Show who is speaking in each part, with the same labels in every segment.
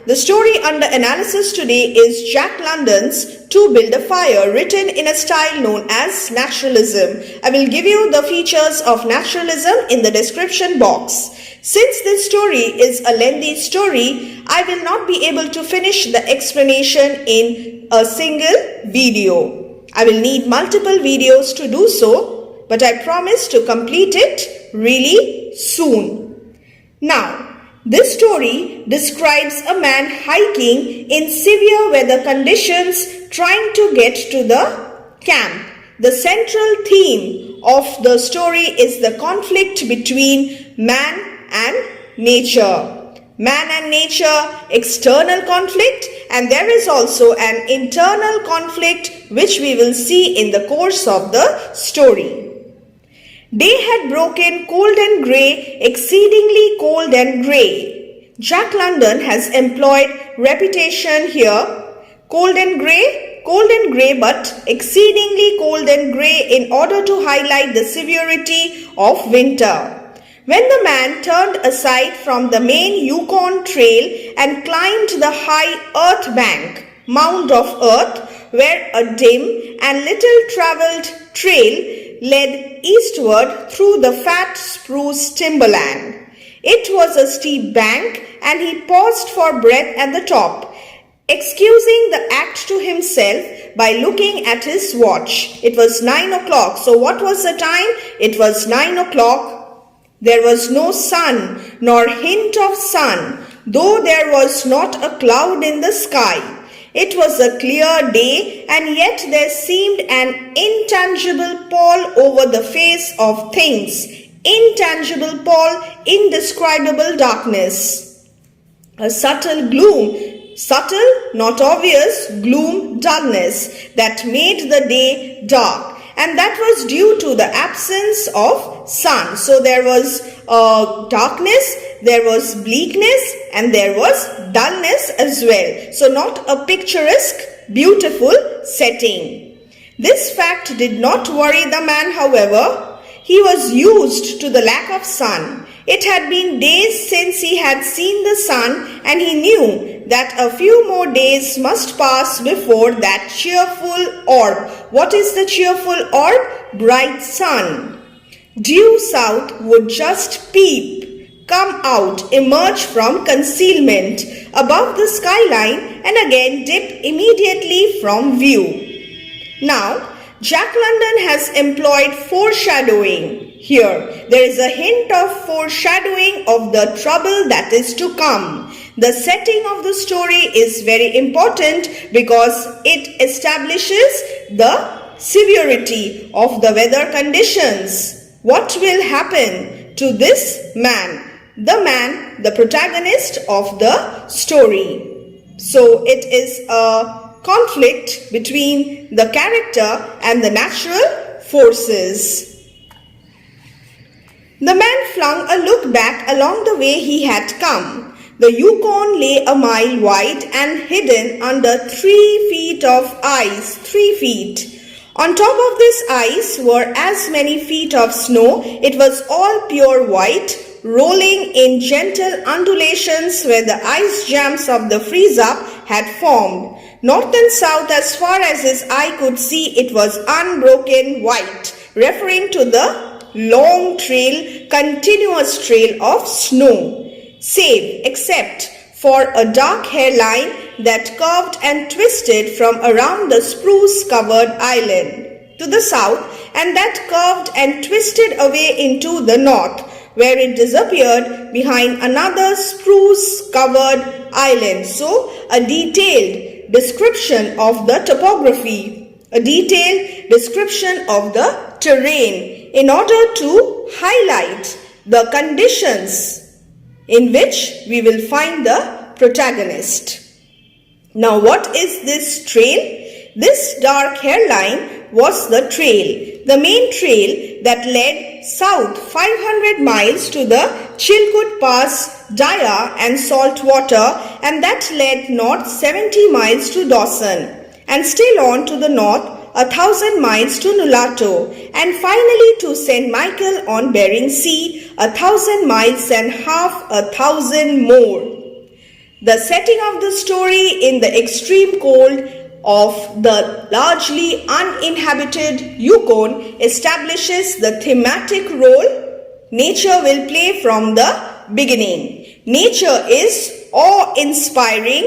Speaker 1: The story under analysis today is Jack London's To Build a Fire, written in a style known as Naturalism. I will give you the features of Naturalism in the description box. Since this story is a lengthy story, I will not be able to finish the explanation in a single video. I will need multiple videos to do so, but I promise to complete it really soon. Now, this story describes a man hiking in severe weather conditions trying to get to the camp. The central theme of the story is the conflict between man and nature. Man and nature, external conflict, and there is also an internal conflict which we will see in the course of the story. Day had broken cold and grey, exceedingly cold and grey. Jack London has employed repetition here. Cold and grey, but exceedingly cold and grey in order to highlight the severity of winter. When the man turned aside from the main Yukon trail and climbed the high earth bank, mound of earth, where a dim and little travelled trail led eastward through the fat spruce timberland. It was a steep bank, and he paused for breath at the top, excusing the act to himself by looking at his watch. It was 9 o'clock. So what was the time? It was 9 o'clock. There was no sun, nor hint of sun, though there was not a cloud in the sky. It was a clear day, and yet there seemed an intangible pall over the face of things. Intangible pall, indescribable darkness. A subtle gloom, subtle, not obvious, gloom, dullness that made the day dark. And that was due to the absence of sun. So there was darkness, there was bleakness, and there was dullness as well. So not a picturesque, beautiful setting. This fact did not worry the man, however. He was used to the lack of sun. It had been days since he had seen the sun, and he knew that a few more days must pass before that cheerful orb. What is the cheerful orb? Bright sun. Due south would just peep, come out, emerge from concealment above the skyline, and again dip immediately from view. Now, Jack London has employed foreshadowing. Here, there is a hint of foreshadowing of the trouble that is to come. The setting of the story is very important because it establishes the severity of the weather conditions. What will happen to this man? The protagonist of the story. So it is a conflict between the character and the natural forces. The man flung a look back along the way he had come. The Yukon lay a mile wide and hidden under 3 feet of ice. 3 feet. On top of this ice were as many feet of snow. It was all pure white, rolling in gentle undulations where the ice jams of the freeze-up had formed. North and south, as far as his eye could see, it was unbroken white, referring to the long trail, continuous trail of snow, except for a dark hairline that curved and twisted from around the spruce-covered island to the south, and that curved and twisted away into the north, where it disappeared behind another spruce-covered island. So, a detailed description of the topography, a detailed description of the terrain, in order to highlight the conditions in which we will find the protagonist. Now, what is this trail? This dark hairline was the trail, the main trail that led south 500 miles to the Chilkoot Pass, Daya and salt water, and that led north 70 miles to Dawson, and still on to the north 1,000 miles to Nulato, and finally to St. Michael on Bering Sea, 1,000 miles and half 1,000 more. The setting of the story in the extreme cold of the largely uninhabited Yukon establishes the thematic role nature will play from the beginning. Nature is awe-inspiring.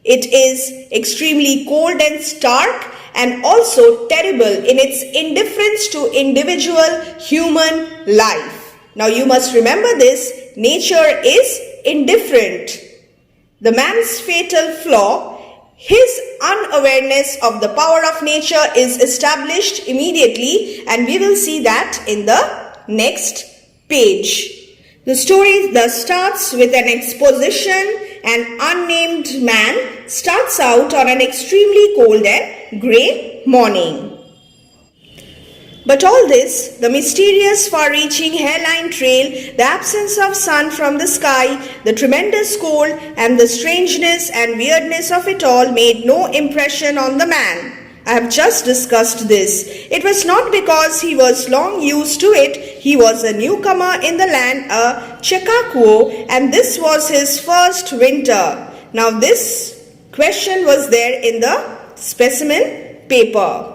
Speaker 1: It is extremely cold and stark and also terrible in its indifference to individual human life. Now you must remember this, nature is indifferent. The man's fatal flaw, his unawareness of the power of nature is established immediately, and we will see that in the next page. The story thus starts with an exposition. An unnamed man starts out on an extremely cold and grey morning. But all this, the mysterious far-reaching hairline trail, the absence of sun from the sky, the tremendous cold, and the strangeness and weirdness of it all made no impression on the man. I have just discussed this. It was not because he was long used to it. He was a newcomer in the land, a Chekakuo, and this was his first winter. Now this question was there in the specimen paper.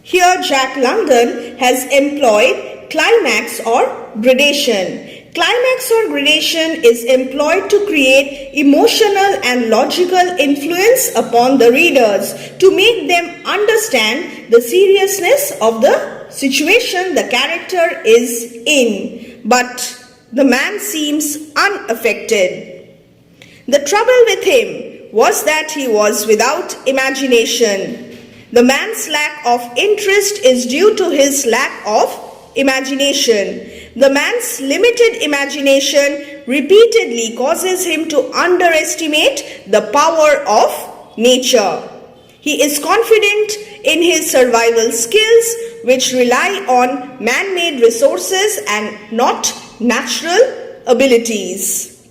Speaker 1: Here Jack London has employed climax or gradation. Climax or gradation is employed to create emotional and logical influence upon the readers to make them understand the seriousness of the situation the character is in. But the man seems unaffected. The trouble with him was that he was without imagination. The man's lack of interest is due to his lack of imagination. The man's limited imagination repeatedly causes him to underestimate the power of nature. He is confident in his survival skills, which rely on man-made resources and not natural abilities.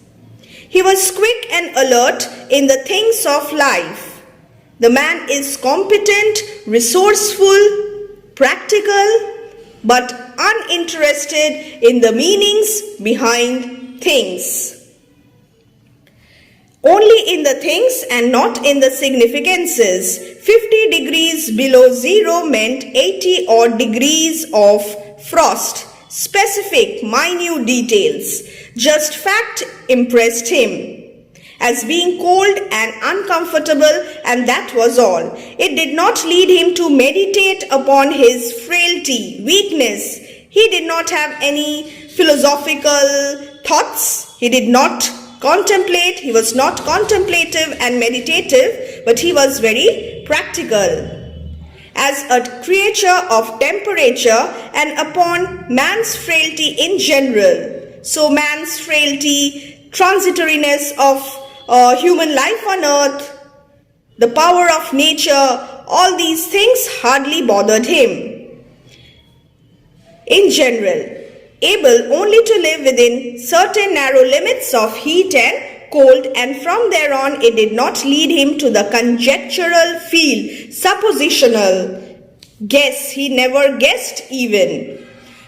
Speaker 1: He was quick and alert in the things of life. The man is competent, resourceful, practical, but uninterested in the meanings behind things. Only in the things and not in the significances. 50 degrees below zero meant 80 odd degrees of frost. Specific, minute details. Just fact impressed him as being cold and uncomfortable, and that was all. It did not lead him to meditate upon his frailty, weakness. He did not have any philosophical thoughts. He did not contemplate. He was not contemplative and meditative, but he was very practical. As a creature of temperature and upon man's frailty in general. So man's frailty, transitoriness of human life on earth, the power of nature, all these things hardly bothered him. In general, able only to live within certain narrow limits of heat and cold, and from there on it did not lead him to the conjectural field, suppositional, guess, he never guessed even,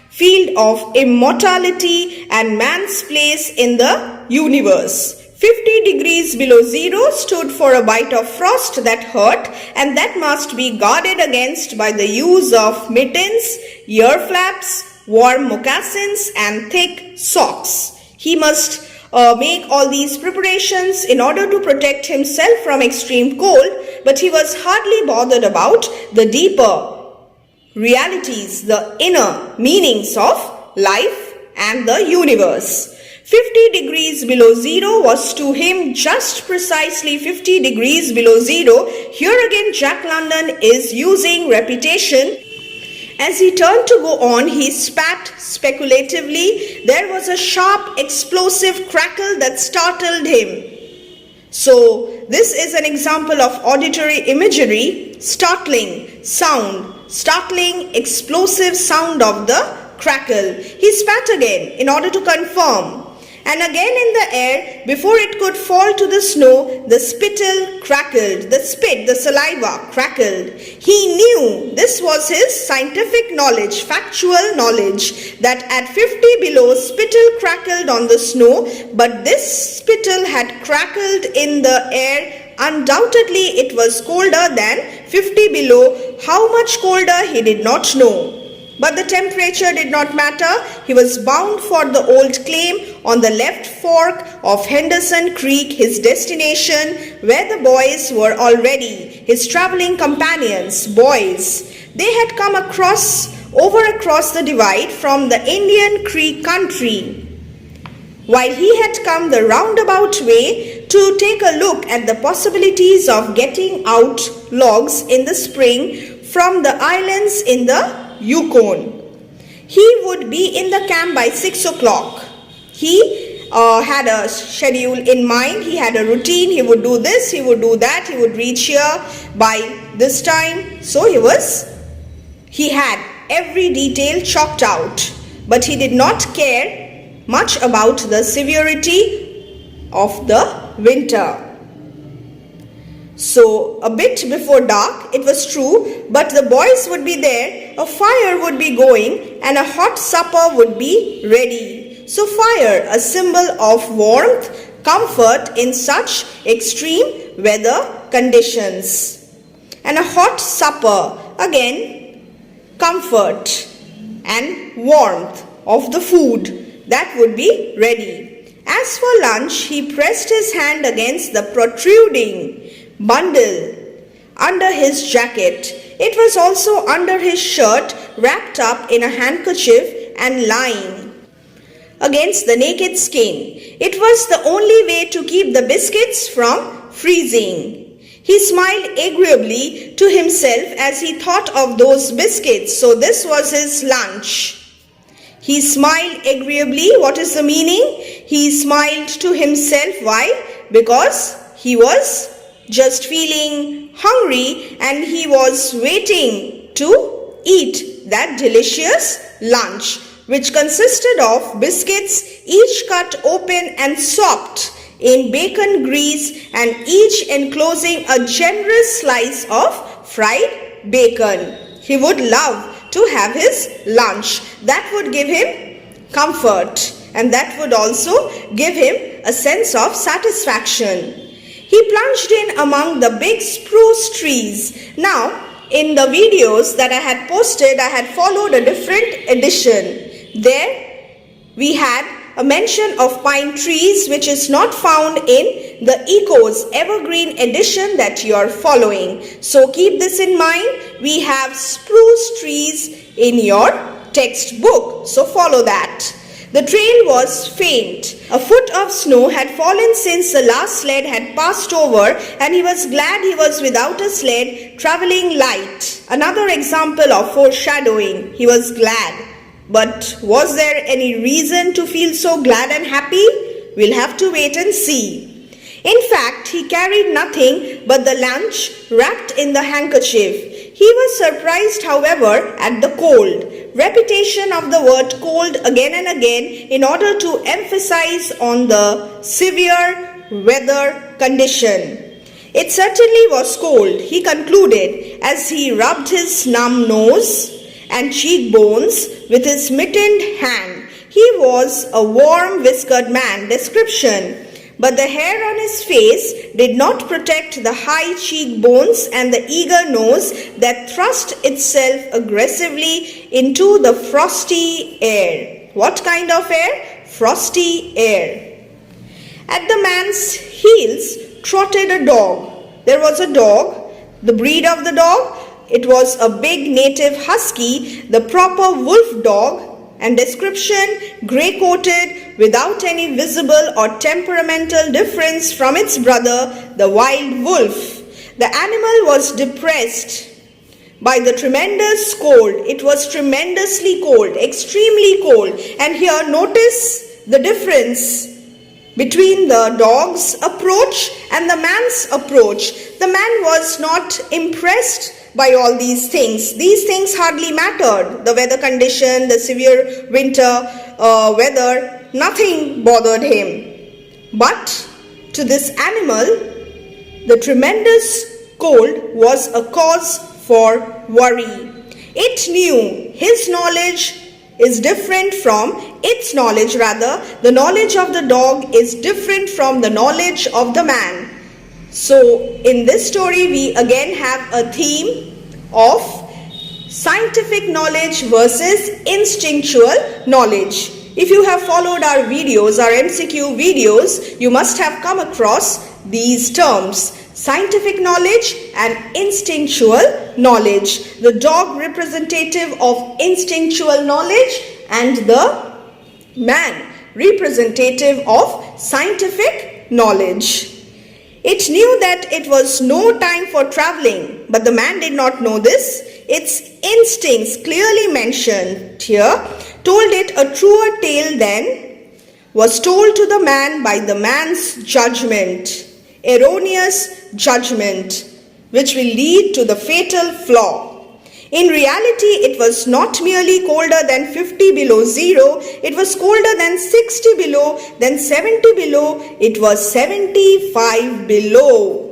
Speaker 1: field of immortality and man's place in the universe. 50 degrees below zero stood for a bite of frost that hurt, and that must be guarded against by the use of mittens, ear flaps, warm moccasins, and thick socks. He must make all these preparations in order to protect himself from extreme cold, but he was hardly bothered about the deeper realities, the inner meanings of life and the universe. 50 degrees below zero was to him just precisely 50 degrees below zero. Here again Jack London is using repetition. As he turned to go on, he spat speculatively. There was a sharp, explosive crackle that startled him. So, this is an example of auditory imagery, startling sound, startling, explosive sound of the crackle. He spat again in order to confirm. And again in the air, before it could fall to the snow, the spittle crackled. The spit, the saliva, crackled. He knew, this was his scientific knowledge, factual knowledge, that at 50 below, spittle crackled on the snow, but this spittle had crackled in the air. Undoubtedly, it was colder than 50 below. How much colder, he did not know. But the temperature did not matter. He was bound for the old claim on the left fork of Henderson Creek, his destination, where the boys were already, his traveling companions, boys. They had come over across the divide from the Indian Creek country, while he had come the roundabout way to take a look at the possibilities of getting out logs in the spring from the islands in the Yukon. He would be in the camp by 6 o'clock. He had a schedule in mind. He had a routine. He would do this, he would do that, he would reach here by this time. So he had every detail chalked out, but he did not care much about the severity of the winter. So a bit before dark, it was true, but the boys would be there, a fire would be going, and a hot supper would be ready. So fire, a symbol of warmth, comfort in such extreme weather conditions. And a hot supper, again, comfort and warmth of the food that would be ready. As for lunch, he pressed his hand against the protruding bundle under his jacket. It was also under his shirt, wrapped up in a handkerchief and lying against the naked skin. It was the only way to keep the biscuits from freezing. He smiled agreeably to himself as he thought of those biscuits. So this was his lunch. He smiled agreeably. What is the meaning? He smiled to himself. Why? Because he was just feeling hungry and he was waiting to eat that delicious lunch, which consisted of biscuits, each cut open and soaked in bacon grease, and each enclosing a generous slice of fried bacon. He would love to have his lunch. That would give him comfort, and that would also give him a sense of satisfaction. He plunged in among the big spruce trees. Now, in the videos that I had posted, I had followed a different edition. There we had a mention of pine trees, which is not found in the ECO's evergreen edition that you are following. So keep this in mind. We have spruce trees in your textbook. So follow that. The trail was faint. A foot of snow had fallen since the last sled had passed over, and he was glad he was without a sled, traveling light. Another example of foreshadowing. He was glad. But was there any reason to feel so glad and happy? We'll have to wait and see. In fact, he carried nothing but the lunch wrapped in the handkerchief. He was surprised, however, at the cold. Repetition of the word cold again and again in order to emphasize on the severe weather condition. It certainly was cold, he concluded, as he rubbed his numb nose and cheekbones with his mittened hand. He was a warm, whiskered man. Description. But the hair on his face did not protect the high cheekbones and the eager nose that thrust itself aggressively into the frosty air. What kind of air? Frosty air. At the man's heels trotted a dog. There was a dog. The breed of the dog? It was a big native husky, the proper wolf dog. And description, grey-coated, without any visible or temperamental difference from its brother, the wild wolf. The animal was depressed by the tremendous cold. It was tremendously cold, extremely cold. And here notice the difference between the dog's approach and the man's approach. The man was not impressed by all these things. These things hardly mattered. The weather condition, the severe winter weather, nothing bothered him. But to this animal, the tremendous cold was a cause for worry. It knew his knowledge is different from its knowledge, the knowledge of the dog is different from the knowledge of the man. So in this story we again have a theme of scientific knowledge versus instinctual knowledge. If you have followed our videos, our MCQ videos, you must have come across these terms: scientific knowledge and instinctual knowledge. The dog representative of instinctual knowledge and the man representative of scientific knowledge. It knew that it was no time for traveling, but the man did not know this. Its instincts, clearly mentioned here, told it a truer tale than was told to the man by the man's judgment, erroneous judgment, which will lead to the fatal flaw. In reality, it was not merely colder than 50 below zero, it was colder than 60 below, then 70 below, it was 75 below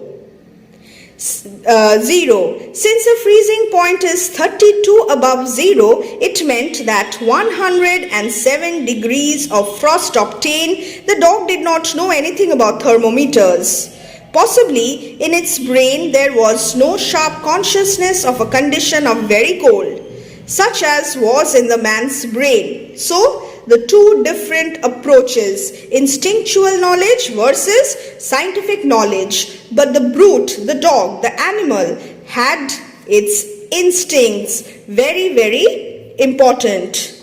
Speaker 1: zero. Since the freezing point is 32 above zero, it meant that 107 degrees of frost obtained. The dog did not know anything about thermometers. Possibly in its brain there was no sharp consciousness of a condition of very cold, such as was in the man's brain. So the two different approaches, instinctual knowledge versus scientific knowledge. But the brute, the dog, the animal had its instincts, very, very important.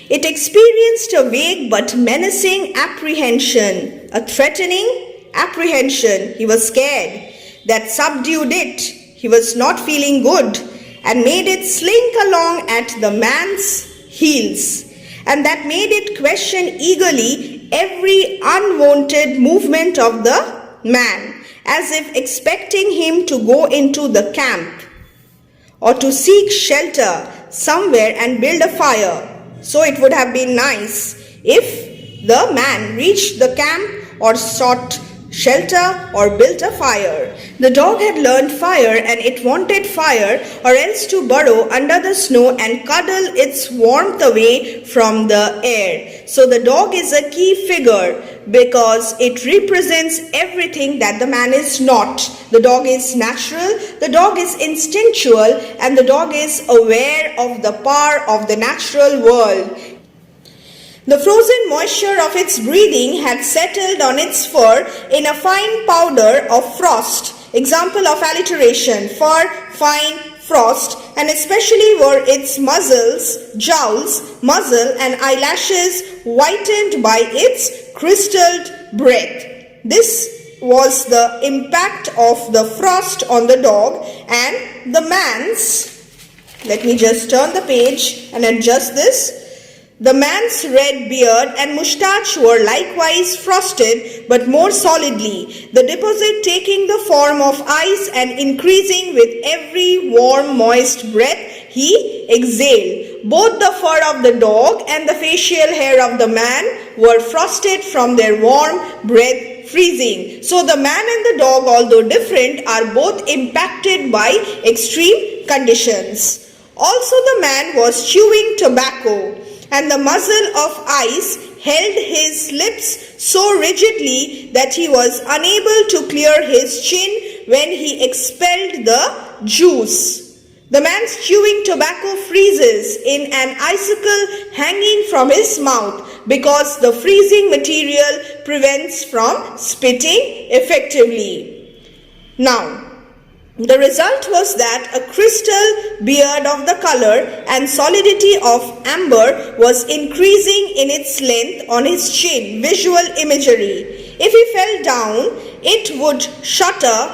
Speaker 1: It experienced a vague but menacing apprehension, a threatening apprehension. He was scared. That subdued it. He was not feeling good and made it slink along at the man's heels. And that made it question eagerly every unwanted movement of the man, as if expecting him to go into the camp or to seek shelter somewhere and build a fire. So it would have been nice if the man reached the camp or sought shelter or built a fire. The dog had learned fire and it wanted fire, or else to burrow under the snow and cuddle its warmth away from the air. So the dog is a key figure because it represents everything that the man is not. The dog is natural, the dog is instinctual, and the dog is aware of the power of the natural world. The frozen moisture of its breathing had settled on its fur in a fine powder of frost. Example of alliteration: fur, fine, frost, and especially were its jowls, muzzle, and eyelashes whitened by its crystalled breath. This was the impact of the frost on the dog, and the man's, let me just turn the page and adjust this. The man's red beard and moustache were likewise frosted, but more solidly, the deposit taking the form of ice and increasing with every warm, moist breath he exhaled. Both the fur of the dog and the facial hair of the man were frosted from their warm breath freezing. So the man and the dog, although different, are both impacted by extreme conditions. Also the man was chewing tobacco, and the muzzle of ice held his lips so rigidly that he was unable to clear his chin when he expelled the juice. The man's chewing tobacco freezes in an icicle hanging from his mouth because the freezing material prevents from spitting effectively. Now, the result was that a crystal beard of the color and solidity of amber was increasing in its length on his chin. Visual imagery. If he fell down, it would shatter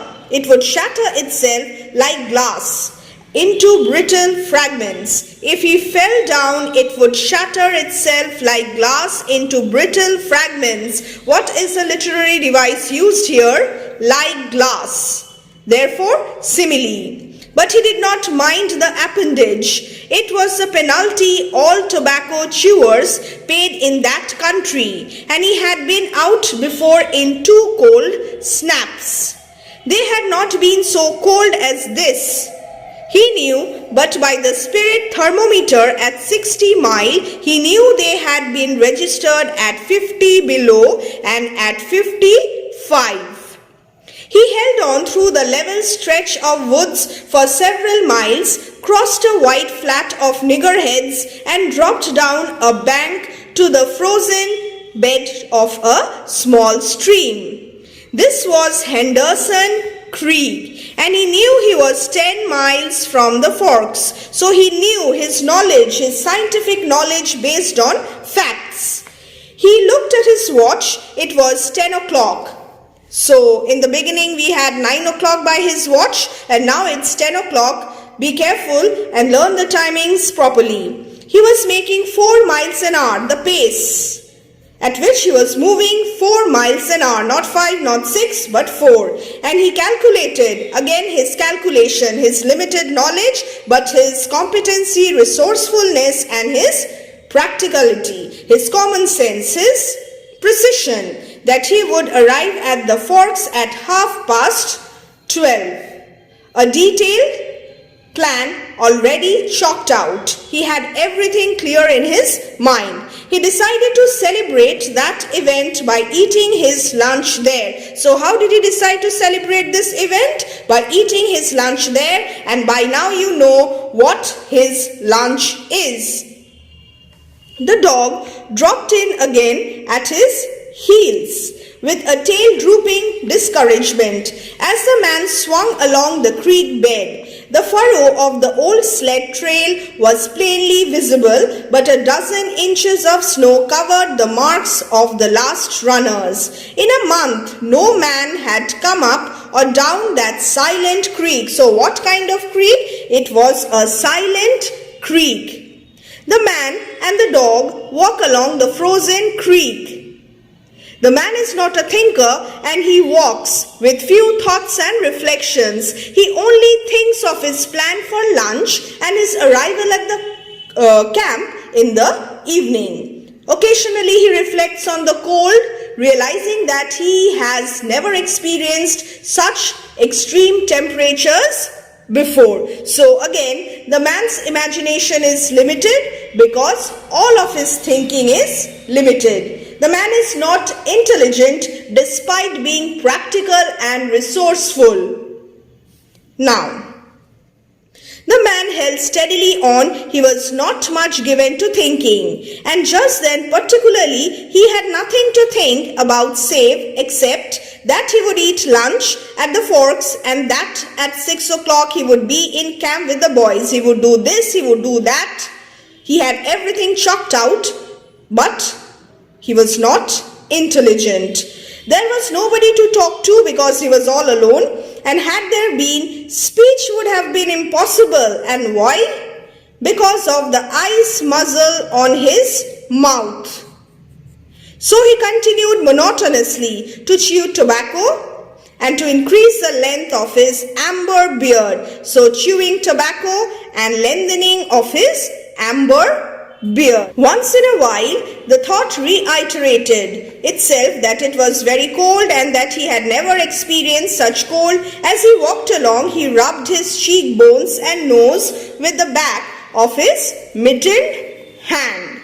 Speaker 1: itself like glass into brittle fragments. If he fell down, it would shatter itself like glass into brittle fragments. What is the literary device used here? Like glass. Therefore, simile. But he did not mind the appendage. It was the penalty all tobacco chewers paid in that country, and he had been out before in 2 cold snaps. They had not been so cold as this, he knew, but by the spirit thermometer at 60 mile, he knew they had been registered at 50 below and at 55. He held on through the level stretch of woods for several miles, crossed a wide flat of niggerheads, and dropped down a bank to the frozen bed of a small stream. This was Henderson Creek, and he knew he was 10 miles from the Forks, so he knew his knowledge, his scientific knowledge based on facts. He looked at his watch. It was 10 o'clock. So in the beginning we had 9 o'clock by his watch, and now it's 10 o'clock. Be careful and learn the timings properly. He was making 4 miles an hour, the pace at which he was moving 4 miles an hour, not 5, not 6, but 4. And he calculated, again his calculation, his limited knowledge, but his competency, resourcefulness, and his practicality, his common sense, his precision, that he would arrive at the Forks at 12:30. A detailed plan already chalked out. He had everything clear in his mind. He decided to celebrate that event by eating his lunch there. So how did he decide to celebrate this event? By eating his lunch there, and by now you know what his lunch is. The dog dropped in again at his heels, with a tail drooping discouragement, as the man swung along the creek bed. The furrow of the old sled trail was plainly visible, but a dozen inches of snow covered the marks of the last runners. In a month, no man had come up or down that silent creek. So what kind of creek? It was a silent creek. The man and the dog walk along the frozen creek. The man is not a thinker, and he walks with few thoughts and reflections. He only thinks of his plan for lunch and his arrival at the camp in the evening. Occasionally he reflects on the cold, realizing that he has never experienced such extreme temperatures before. So again, the man's imagination is limited because all of his thinking is limited. The man is not intelligent despite being practical and resourceful. Now, the man held steadily on. He was not much given to thinking, and just then particularly he had nothing to think about save except that he would eat lunch at the Forks, and that at 6 o'clock he would be in camp with the boys. He would do this, he would do that. He had everything chalked out, but he was not intelligent. There was nobody to talk to because he was all alone, and had there been, speech would have been impossible. And why? Because of the ice muzzle on his mouth. So he continued monotonously to chew tobacco and to increase the length of his amber beard. So chewing tobacco and lengthening of his amber beard. Once in a while, the thought reiterated itself that it was very cold and that he had never experienced such cold. As he walked along, he rubbed his cheekbones and nose with the back of his mittened hand.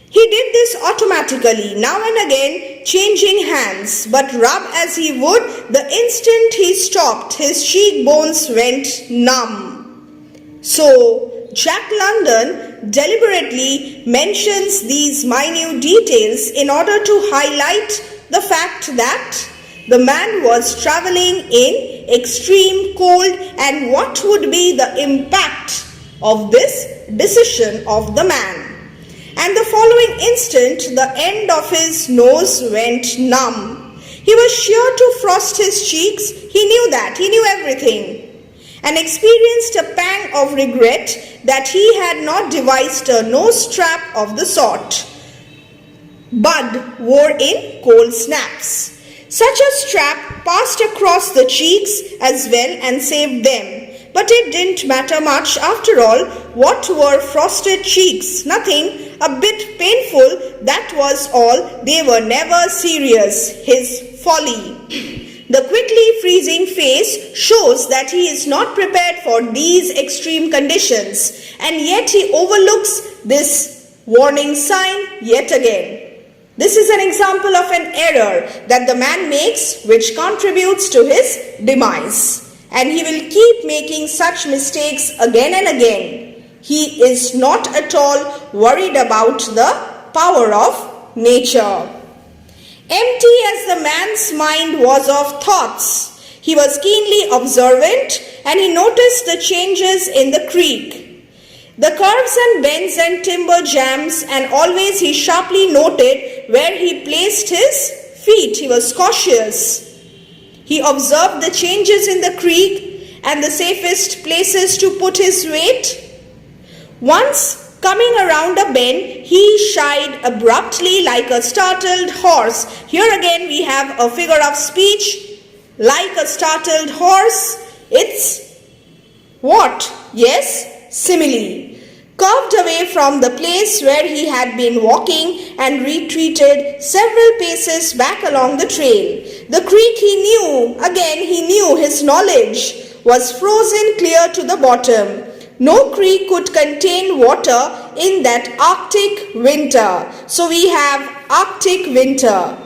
Speaker 1: He did this automatically, now and again changing hands, but rub as he would, the instant he stopped, his cheekbones went numb. So, Jack London deliberately mentions these minute details in order to highlight the fact that the man was traveling in extreme cold, and what would be the impact of this decision of the man. And the following instant, the end of his nose went numb. He was sure to frost his cheeks. He knew that. He knew everything. And experienced a pang of regret that he had not devised a nose strap of the sort Bud wore in cold snaps. Such a strap passed across the cheeks as well and saved them. But it didn't matter much after all. What were frosted cheeks? Nothing. A bit painful, that was all. They were never serious. His folly. The quickly freezing face shows that he is not prepared for these extreme conditions, and yet he overlooks this warning sign yet again. This is an example of an error that the man makes which contributes to his demise, and he will keep making such mistakes again and again. He is not at all worried about the power of nature. Empty as the man's mind was of thoughts, he was keenly observant, and he noticed the changes in the creek, the curves and bends and timber jams, and always he sharply noted where he placed his feet. He was cautious. He observed the changes in the creek and the safest places to put his weight. Once, coming around a bend, he shied abruptly like a startled horse. Here again we have a figure of speech, like a startled horse. It's what? Yes, simile. Curved away from the place where he had been walking and retreated several paces back along the trail. The creek he knew, again he knew his knowledge, was frozen clear to the bottom. No creek could contain water in that Arctic winter. So we have Arctic winter.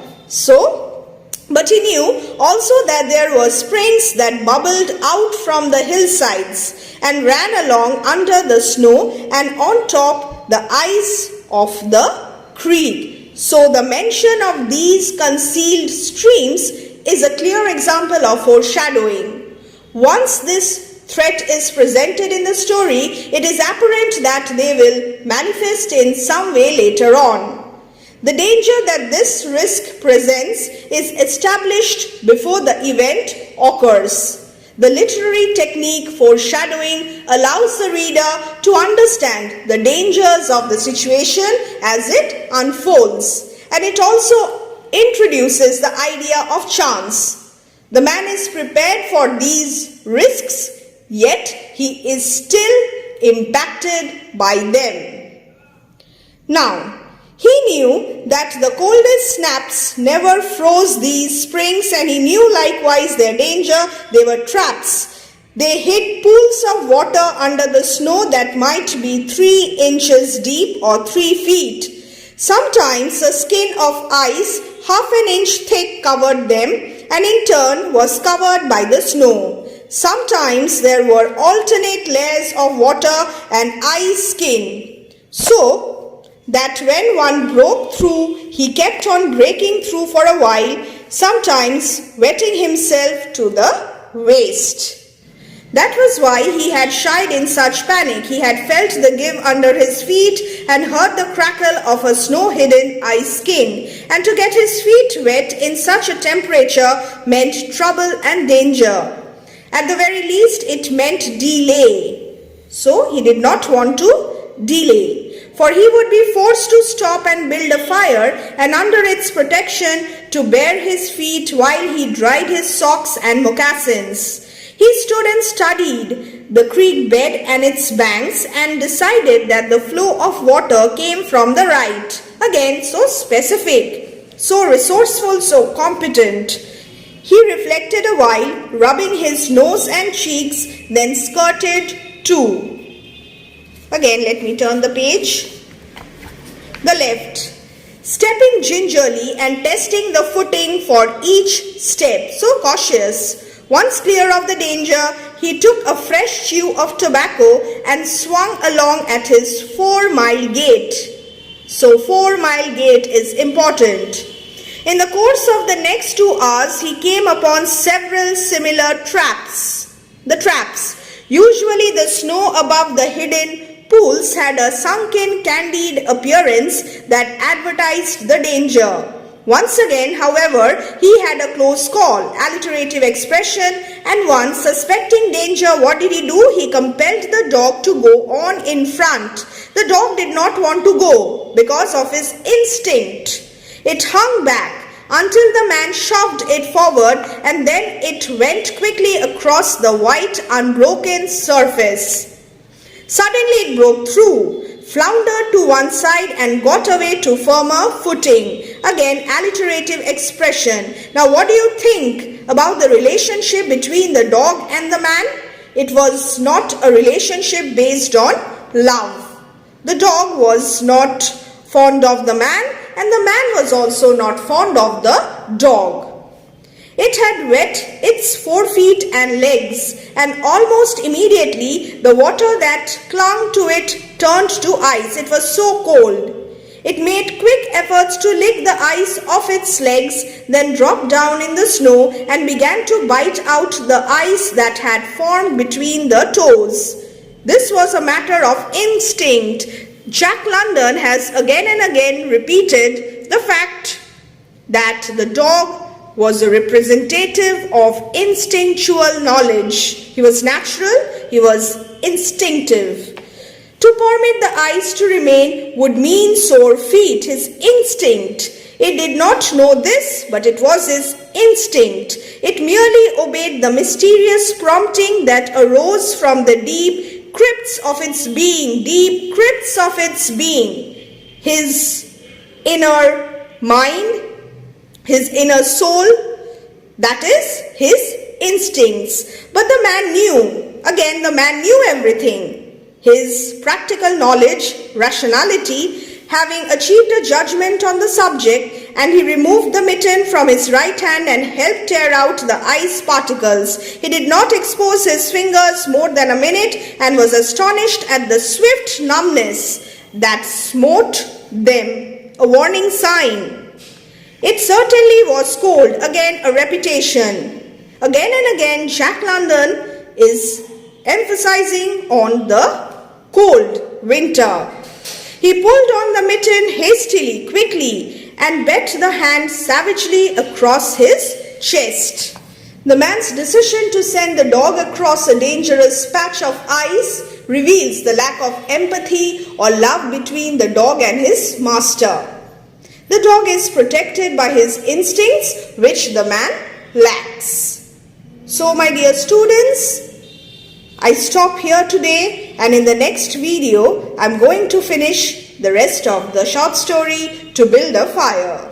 Speaker 1: But he knew also that there were springs that bubbled out from the hillsides and ran along under the snow and on top the ice of the creek. So the mention of these concealed streams is a clear example of foreshadowing. Once this threat is presented in the story, it is apparent that they will manifest in some way later on. The danger that this risk presents is established before the event occurs. The literary technique foreshadowing allows the reader to understand the dangers of the situation as it unfolds, and it also introduces the idea of chance. The man is prepared for these risks, yet he is still impacted by them. Now, he knew that the coldest snaps never froze these springs, and he knew likewise their danger. They were traps. They hid pools of water under the snow that might be 3 inches deep or 3 feet. Sometimes a skin of ice half an inch thick covered them and in turn was covered by the snow. Sometimes there were alternate layers of water and ice skin, so that when one broke through, he kept on breaking through for a while, sometimes wetting himself to the waist. That was why he had shied in such panic. He had felt the give under his feet and heard the crackle of a snow-hidden ice skin. And to get his feet wet in such a temperature meant trouble and danger. At the very least, it meant delay. So he did not want to delay, for he would be forced to stop and build a fire, and under its protection to bare his feet while he dried his socks and moccasins. He stood and studied the creek bed and its banks and decided that the flow of water came from the right. Again, so specific, so resourceful, so competent. He reflected a while, rubbing his nose and cheeks, then skirted too. Again, let me turn the page. The left. Stepping gingerly and testing the footing for each step, so cautious. Once clear of the danger, he took a fresh chew of tobacco and swung along at his 4-mile gait. So 4-mile gait is important. In the course of the next 2 hours, he came upon several similar traps. The traps. Usually the snow above the hidden pools had a sunken, candid appearance that advertised the danger. Once again, however, he had a close call, alliterative expression, and once, suspecting danger, what did he do? He compelled the dog to go on in front. The dog did not want to go because of his instinct. It hung back until the man shoved it forward and then it went quickly across the white unbroken surface. Suddenly it broke through, floundered to one side and got away to firmer footing. Again, alliterative expression. Now what do you think about the relationship between the dog and the man? It was not a relationship based on love. The dog was not fond of the man, and the man was also not fond of the dog. It had wet its forefeet and legs, and almost immediately the water that clung to it turned to ice. It was so cold. It made quick efforts to lick the ice off its legs, then dropped down in the snow and began to bite out the ice that had formed between the toes. This was a matter of instinct. Jack London has again and again repeated the fact that the dog was a representative of instinctual knowledge. He was natural, he was instinctive. To permit the ice to remain would mean sore feet, his instinct. It did not know this, but it was his instinct. It merely obeyed the mysterious prompting that arose from the deep crypts of its being, his inner mind, his inner soul, that is, his instincts. But the man knew, again the man knew everything. His practical knowledge, rationality, having achieved a judgment on the subject, and he removed the mitten from his right hand and helped tear out the ice particles. He did not expose his fingers more than a minute and was astonished at the swift numbness that smote them, a warning sign. It certainly was cold, again a repetition. Again and again Jack London is emphasizing on the cold winter. He pulled on the mitten hastily, quickly, and bet the hand savagely across his chest. The man's decision to send the dog across a dangerous patch of ice reveals the lack of empathy or love between the dog and his master. The dog is protected by his instincts, which the man lacks. So, my dear students, I stop here today, and in the next video, I'm going to finish the rest of the short story, To Build a Fire.